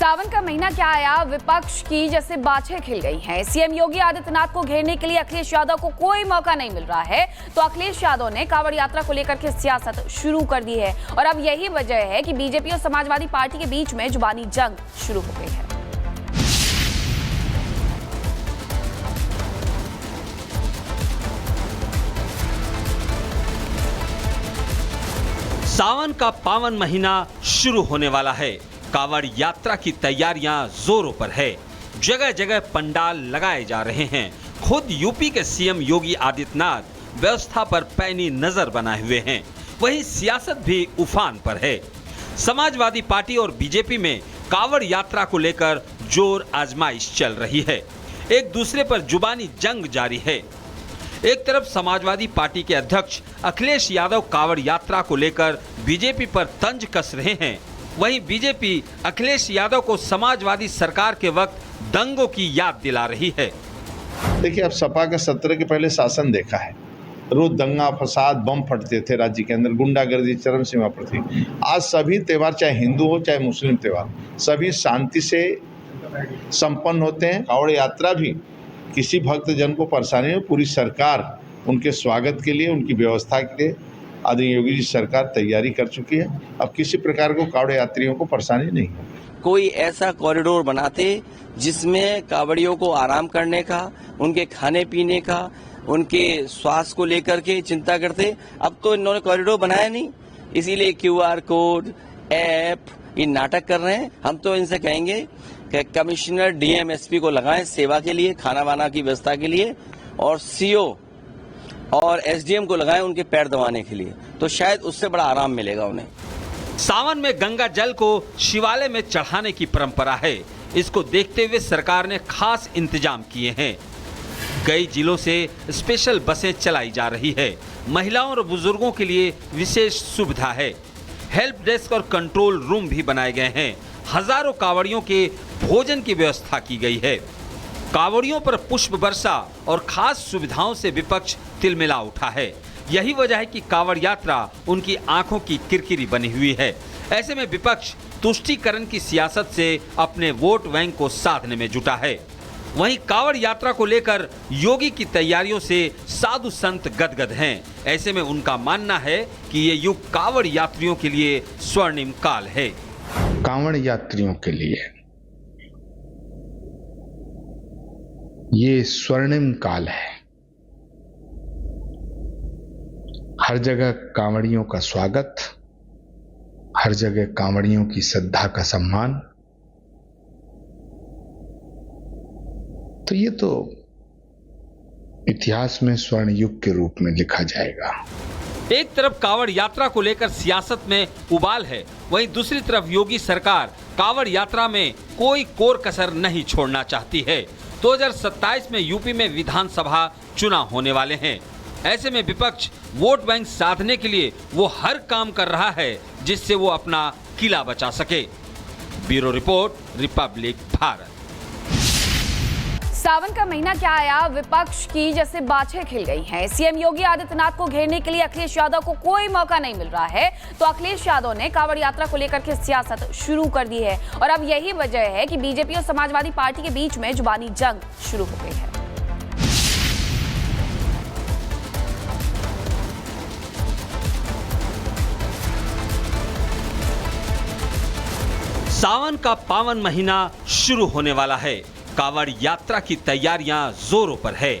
सावन का महीना क्या आया, विपक्ष की जैसे बाछें खिल गई हैं। सीएम योगी आदित्यनाथ को घेरने के लिए अखिलेश यादव को कोई मौका नहीं मिल रहा है, तो अखिलेश यादव ने कांवड़ यात्रा को लेकर के सियासत शुरू कर दी है और अब यही वजह है कि बीजेपी और समाजवादी पार्टी के बीच में जुबानी जंग शुरू हो गई है। सावन का पावन महीना शुरू होने वाला है। कांवड़ यात्रा की तैयारियां जोरों पर है। जगह जगह पंडाल लगाए जा रहे हैं। खुद यूपी के सीएम योगी आदित्यनाथ व्यवस्था पर पैनी नजर बनाए हुए हैं। वहीं सियासत भी उफान पर है। समाजवादी पार्टी और बीजेपी में कांवड़ यात्रा को लेकर जोर आजमाइश चल रही है। एक दूसरे पर जुबानी जंग जारी है। एक तरफ समाजवादी पार्टी के अध्यक्ष अखिलेश यादव कांवड़ यात्रा को लेकर बीजेपी पर तंज कस रहे हैं, वहीं बीजेपी अखिलेश यादव को समाजवादी सरकार के वक्त दंगों की याद दिला रही है। देखिए, अब सपा के 17 के पहले शासन देखा है। रोज दंगा फसाद बम फटते थे, राज्य के अंदर गुंडागर्दी चरम सीमा पर थी। आज सभी त्यौहार, चाहे हिंदू हो चाहे मुस्लिम त्यौहार, सभी शांति से संपन्न होते हैं। कांवड़ यात्रा भी किसी भक्तजन को परेशानी में पूरी सरकार उनके स्वागत के लिए, उनकी व्यवस्था के लिए आदरणीय योगी जी सरकार तैयारी कर चुकी है। अब किसी प्रकार को कांवड़ यात्रियों को परेशानी नहीं होगी। कोई ऐसा कॉरिडोर बनाते जिसमें कांवड़ियों को आराम करने का, उनके खाने पीने का, उनके स्वास्थ्य को लेकर के चिंता करते। अब तो इन्होंने कॉरिडोर बनाया नहीं, इसीलिए QR कोड, ऐप, ये नाटक कर रहे हैं। हम तो इनसे कहेंगे कि कमिश्नर DM SP को लगाएं सेवा के लिए, खाना वाना की व्यवस्था के लिए, और CO और SDM को लगाएं उनके पैर दबाने के लिए, तो शायद उससे बड़ा आराम मिलेगा उन्हें। सावन में गंगा जल को शिवालय में चढ़ाने की परंपरा है। इसको देखते हुए सरकार ने खास इंतजाम किए हैं। कई जिलों से स्पेशल बसें चलाई जा रही है। महिलाओं और बुजुर्गों के लिए विशेष सुविधा है। हेल्प डेस्क और कंट्रोल रूम भी बनाए गए हैं। हजारों कांवड़ियों के भोजन की व्यवस्था की गई है। कांवड़ियों पर पुष्प वर्षा और खास सुविधाओं से विपक्ष तिलमिला उठा है। यही वजह है कि कांवड़ यात्रा उनकी आंखों की किरकिरी बनी हुई है। ऐसे में विपक्ष तुष्टीकरण की सियासत से अपने वोट बैंक को साधने में जुटा है। वहीं कांवड़ यात्रा को लेकर योगी की तैयारियों से साधु संत गदगद हैं। ऐसे में उनका मानना है कि ये युग कांवड़ यात्रियों के लिए स्वर्णिम काल है। कांवड़ यात्रियों के लिए ये स्वर्णिम काल है। हर जगह कांवड़ियों का स्वागत, हर जगह कांवड़ियों की श्रद्धा का सम्मान। तो ये तो इतिहास में स्वर्ण युग के रूप में लिखा जाएगा। एक तरफ कांवड़ यात्रा को लेकर सियासत में उबाल है, वहीं दूसरी तरफ योगी सरकार कांवड़ यात्रा में कोई कोर कसर नहीं छोड़ना चाहती है। 2027 में यूपी में विधानसभा चुनाव होने वाले हैं। ऐसे में विपक्ष वोट बैंक साधने के लिए वो हर काम कर रहा है जिससे वो अपना किला बचा सके। Bureau report, Republic Bharat. सावन का महीना क्या आया, विपक्ष की जैसे बाछें खिल गई हैं। सीएम योगी आदित्यनाथ को घेरने के लिए अखिलेश यादव को कोई मौका नहीं मिल रहा है, तो अखिलेश यादव ने कांवड़ यात्रा को लेकर के सियासत शुरू कर दी है और अब यही वजह है कि बीजेपी और समाजवादी पार्टी के बीच में जुबानी जंग शुरू हो गई है। सावन का पावन महीना शुरू होने वाला है। कांवड़ यात्रा की तैयारियां जोरों पर है।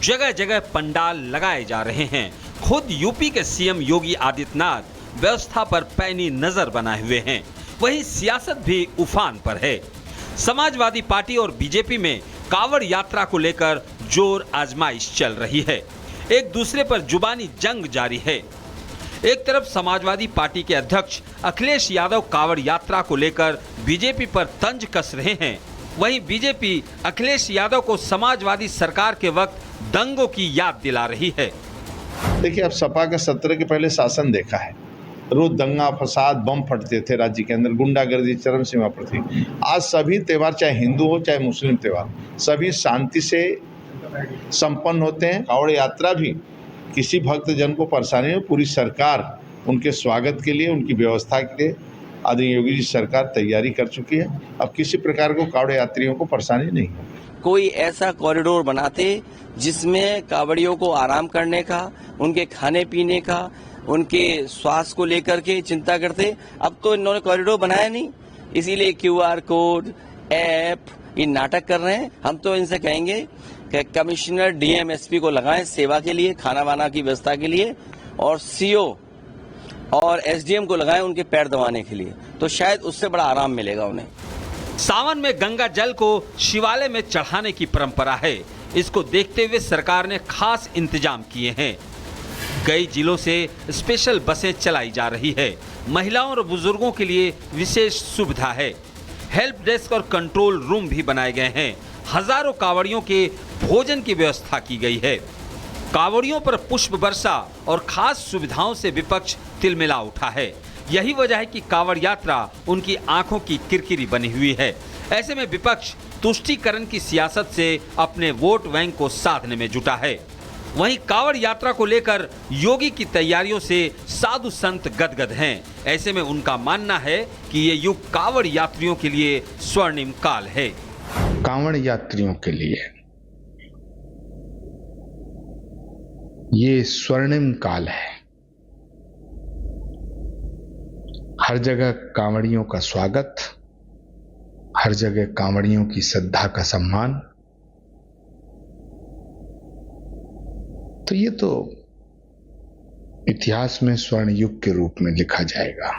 जगह जगह पंडाल लगाए जा रहे हैं। खुद यूपी के सीएम योगी आदित्यनाथ व्यवस्था पर पैनी नजर बनाए हुए हैं। वहीं सियासत भी उफान पर है। समाजवादी पार्टी और बीजेपी में कांवड़ यात्रा को लेकर जोर आजमाइश चल रही है। एक दूसरे पर जुबानी जंग जारी है। एक तरफ समाजवादी पार्टी के अध्यक्ष अखिलेश यादव कांवड़ यात्रा को लेकर बीजेपी पर तंज कस रहे हैं, वहीं बीजेपी अखिलेश यादव को समाजवादी सरकार के वक्त दंगों की याद दिला रही है। देखिए, अब सपा के 17 के पहले शासन देखा है। रोज दंगा फसाद बम फटते थे, राज्य के अंदर गुंडागर्दी चरम सीमा पर थी। आज सभी त्यौहार, चाहे हिंदू हो चाहे मुस्लिम त्यौहार, सभी शांति से संपन्न होते हैं। कांवड़ यात्रा भी किसी भक्तजन को परेशानी में पूरी सरकार उनके स्वागत के लिए, उनकी व्यवस्था के लिए आदरणीय योगी जी सरकार तैयारी कर चुकी है। अब किसी प्रकार को कावड़ यात्रियों को परेशानी नहीं होगी। कोई ऐसा कॉरिडोर बनाते जिसमें कावड़ियों को आराम करने का, उनके खाने पीने का, उनके स्वास्थ्य को लेकर के चिंता करते। अब तो इन्होंने कॉरिडोर बनाया नहीं, इसीलिए QR कोड, ऐप, ये नाटक कर रहे हैं। हम तो इनसे कहेंगे कि कमिश्नर DM SP को लगाएं सेवा के लिए, खाना वाना की व्यवस्था के लिए, और CO और SDM को लगाएं उनके पैर दबाने के लिए, तो शायद उससे बड़ा आराम मिलेगा उन्हें। सावन में गंगा जल को शिवालय में चढ़ाने की परंपरा है। इसको देखते हुए सरकार ने खास इंतजाम किए हैं। कई जिलों से स्पेशल बसें चलाई जा रही है। महिलाओं और बुजुर्गों के लिए विशेष सुविधा है। हेल्प डेस्क और कंट्रोल रूम भी बनाए गए हैं। हजारों कांवड़ियों के भोजन की व्यवस्था की गई है। कांवड़ियों पर पुष्प वर्षा और खास सुविधाओं से विपक्ष तिलमिला उठा है। यही वजह है कि कांवड़ यात्रा उनकी आंखों की किरकिरी बनी हुई है। ऐसे में विपक्ष तुष्टीकरण की सियासत से अपने वोट बैंक को साधने में जुटा है। वहीं कांवड़ यात्रा को लेकर योगी की तैयारियों से साधु संत गदगद हैं। ऐसे में उनका मानना है कि ये युग कांवड़ यात्रियों के लिए स्वर्णिम काल है। कांवड़ यात्रियों के लिए ये स्वर्णिम काल है। हर जगह कांवड़ियों का स्वागत, हर जगह कांवड़ियों की श्रद्धा का सम्मान। तो ये तो इतिहास में स्वर्ण युग के रूप में लिखा जाएगा।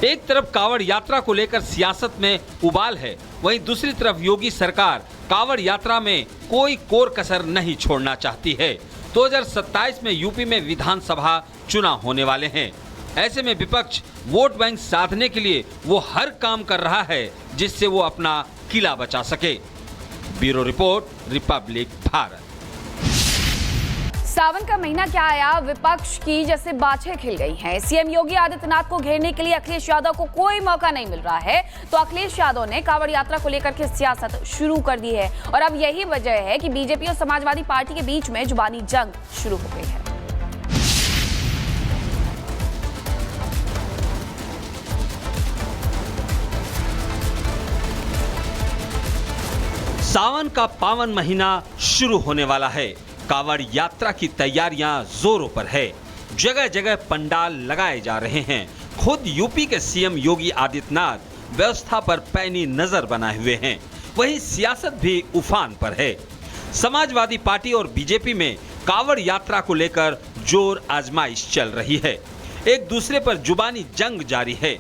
एक तरफ कांवड़ यात्रा को लेकर सियासत में उबाल है, वहीं दूसरी तरफ योगी सरकार कांवड़ यात्रा में कोई कोर कसर नहीं छोड़ना चाहती है। 2027 में यूपी में विधानसभा चुनाव होने वाले हैं। ऐसे में विपक्ष वोट बैंक साधने के लिए वो हर काम कर रहा है जिससे वो अपना किला बचा सके। Bureau report, Republic Bharat. सावन का महीना क्या आया, विपक्ष की जैसे बाछें खिल गई हैं। सीएम योगी आदित्यनाथ को घेरने के लिए अखिलेश यादव को कोई मौका नहीं मिल रहा है, तो अखिलेश यादव ने कांवड़ यात्रा को लेकर के सियासत शुरू कर दी है। और अब यही वजह है कि बीजेपी और समाजवादी पार्टी के बीच में जुबानी जंग शुरू हो गई है। सावन का पावन महीना शुरू होने वाला है। कांवड़ यात्रा की तैयारियां जोरों पर है। जगह जगह पंडाल लगाए जा रहे हैं। खुद यूपी के सीएम योगी आदित्यनाथ व्यवस्था पर पैनी नजर बनाए हुए हैं। वहीं सियासत भी उफान पर है। समाजवादी पार्टी और बीजेपी में कांवड़ यात्रा को लेकर जोर आजमाइश चल रही है। एक दूसरे पर जुबानी जंग जारी है।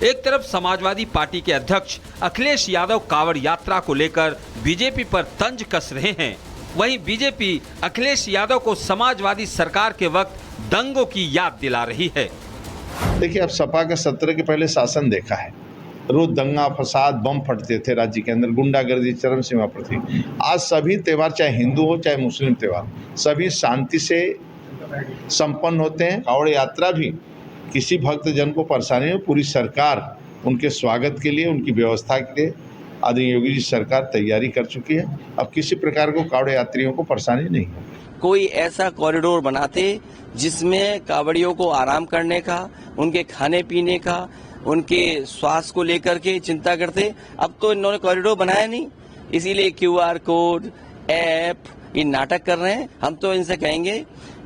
एक तरफ समाजवादी पार्टी के अध्यक्ष अखिलेश यादव कांवड़ यात्रा को लेकर बीजेपी पर तंज कस रहे हैं, वहीं बीजेपी अखिलेश यादव को समाजवादी सरकार के वक्त दंगों की याद दिला रही है। देखिए, अब सपा के 17 के पहले शासन देखा है। रोज दंगा फसाद, बम फटते थे राज्य के अंदर, गुंडागर्दी चरम सीमा पर थी। आज सभी त्यौहार, चाहे हिंदू हो चाहे मुस्लिम त्यौहार, सभी शांति से संपन्न होते हैं। कांवड़ यात्रा भी किसी भक्त जन को परेशानी हो, पूरी सरकार उनके स्वागत के लिए, उनकी व्यवस्था के लिए आदरणीय योगी जी सरकार तैयारी कर चुकी है। अब किसी प्रकार को कांवड़ यात्रियों को परेशानी नहीं होगी। कोई ऐसा कॉरिडोर बनाते जिसमें कावड़ियों को आराम करने का, उनके खाने पीने का, उनके स्वास्थ्य को लेकर के चिंता करते। अब तो इन्होंने कॉरिडोर बनाया नहीं, इसीलिए QR कोड, ऐप, ये नाटक कर रहे हैं। हम तो इनसे कहेंगे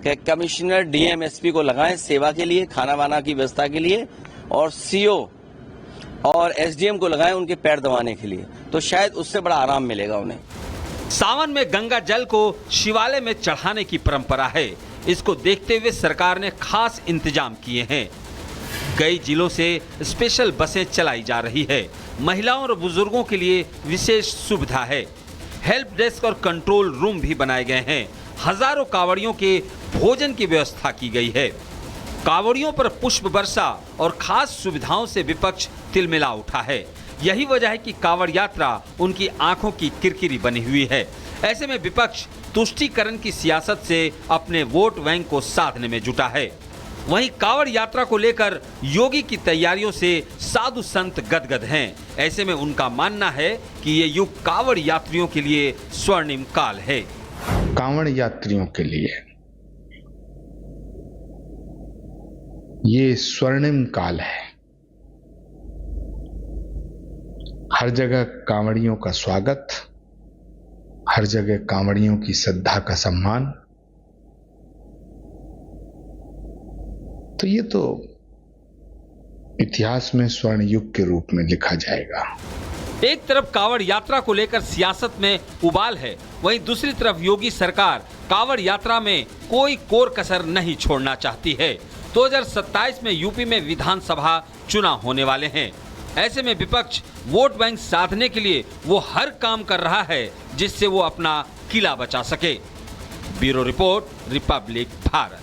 कि कमिश्नर DM SP को लगाएं सेवा के लिए, खाना वाना की व्यवस्था के लिए, और CO और SDM को लगाएं उनके पैर दबाने के लिए, तो शायद उससे बड़ा आराम मिलेगा उन्हें। सावन में गंगा जल को शिवालय में चढ़ाने की परंपरा है। इसको देखते हुए सरकार ने खास इंतजाम किए हैं। कई जिलों से स्पेशल बसें चलाई जा रही है। महिलाओं और बुजुर्गों के लिए विशेष सुविधा है। हेल्प डेस्क और कंट्रोल रूम भी बनाए गए हैं। हजारों कांवड़ियों के भोजन की व्यवस्था की गई है। कांवड़ियों पर पुष्प वर्षा और खास सुविधाओं से विपक्ष तिलमिला उठा है। यही वजह है कि कांवड़ यात्रा उनकी आंखों की किरकिरी बनी हुई है। ऐसे में विपक्ष तुष्टीकरण की सियासत से अपने वोट बैंक को साधने में जुटा है। वहीं कांवड़ यात्रा को लेकर योगी की तैयारियों से साधु संत गदगद हैं। ऐसे में उनका मानना है कि ये युग कांवड़ यात्रियों के लिए स्वर्णिम काल है। कांवड़ यात्रियों के लिए ये स्वर्णिम काल है। हर जगह कांवड़ियों का स्वागत, हर जगह कांवड़ियों की श्रद्धा का सम्मान। तो ये तो इतिहास में स्वर्ण युग के रूप में लिखा जाएगा। एक तरफ कांवड़ यात्रा को लेकर सियासत में उबाल है, वहीं दूसरी तरफ योगी सरकार कांवड़ यात्रा में कोई कोर कसर नहीं छोड़ना चाहती है। 2027 में यूपी में विधानसभा चुनाव होने वाले हैं। ऐसे में विपक्ष वोट बैंक साधने के लिए वो हर काम कर रहा है जिससे वो अपना किला बचा सके। Bureau report, Republic Bharat.